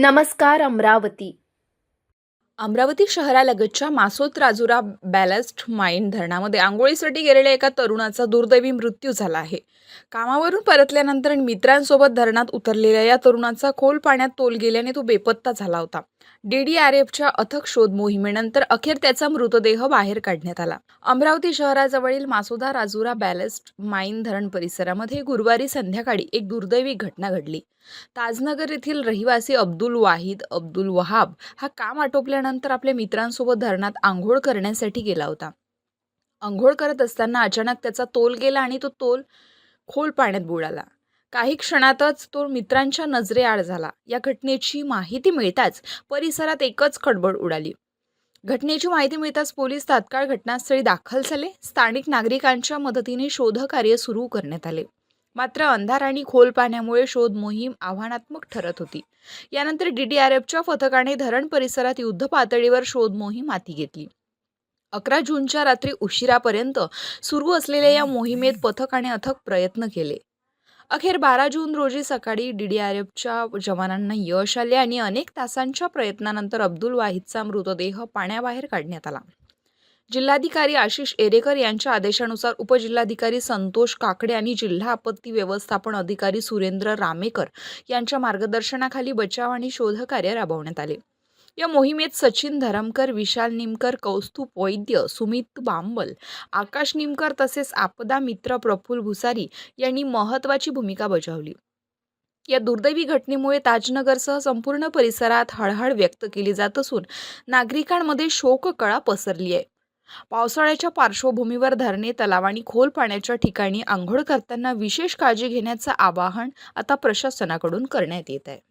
नमस्कार अमरावती. अमरावती शहरालगतच्या मासोत राजुरा बॅलस्ट माईन धरणामध्ये आंघोळीसाठी गेलेल्या एका तरुणाचा दुर्दैवी मृत्यू झाला आहे. कामावरून परतल्यानंतर मित्रांसोबत धरणात उतरलेल्या या तरुणाचा खोल पाण्यात तोल गेल्याने तो बेपत्ता झाला होता. DDRFच्या अथक शोध मोहिमेनंतर अखेर त्याचा मृतदेह बाहेर काढण्यात आला. अमरावती शहराजवळील मासोदा राजुरा बॅलस्ट माईन धरण परिसरामध्ये गुरुवारी संध्याकाळी एक दुर्दैवी घटना घडली. ताजनगर येथील रहिवासी अब्दुल वाहिद अब्दुल वहाब हा काम आटोपल्यानंतर आपल्या मित्रांसोबत धरणात आंघोळ करण्यासाठी गेला होता. अंघोळ करत असताना अचानक त्याचा तोल गेला आणि तो तोल खोल पाण्यात बुडाला. काही क्षणातच तो मित्रांच्या नजरेआड झाला. या घटनेची माहिती मिळताच परिसरात एकच खळबळ उडाली. घटनेची माहिती मिळताच पोलीस तात्काळ घटनास्थळी दाखल झाले. स्थानिक नागरिकांच्या मदतीने शोधकार्य सुरू करण्यात आले. मात्र अंधार आणि खोल पाण्यामुळे शोध मोहीम आव्हानात्मक ठरत होती. यानंतर DDRFच्या पथकाने धरण परिसरात युद्ध पातळीवर शोध मोहीम हाती घेतली. 11 जूनच्या रात्री उशिरापर्यंत सुरू असलेल्या या मोहिमेत पथकाने अथक प्रयत्न केले. अखेर 12 जून रोजी सकाळी DDRFच्या जवानांना यश आले आणि अनेक तासांच्या प्रयत्नानंतर अब्दुल वाहिदचा मृतदेह पाण्याबाहेर काढण्यात आला. जिल्हाधिकारी आशिष एरेकर यांच्या आदेशानुसार उपजिल्हाधिकारी संतोष काकडे आणि जिल्हा आपत्ती व्यवस्थापन अधिकारी सुरेंद्र रामेकर यांच्या मार्गदर्शनाखाली बचाव आणि शोधकार्य राबवण्यात आले. या मोहिमेत सचिन धरमकर, विशाल निमकर, कौस्तुभ वैद्य, सुमित बांबल, आकाश निमकर तसेच आपदा मित्र प्रफुल्ल भुसारी यांनी महत्त्वाची भूमिका बजावली. या दुर्दैवी घटनेमुळे ताजनगरसह संपूर्ण परिसरात हळहळ व्यक्त केली जात असून नागरिकांमध्ये शोककळा पसरली आहे. पावसाळ्याच्या पार्श्वभूमीवर धरणे, तलाव आणि खोल पाण्याच्या ठिकाणी अंघोळ करताना विशेष काळजी घेण्याचं आवाहन आता प्रशासनाकडून करण्यात येत आहे.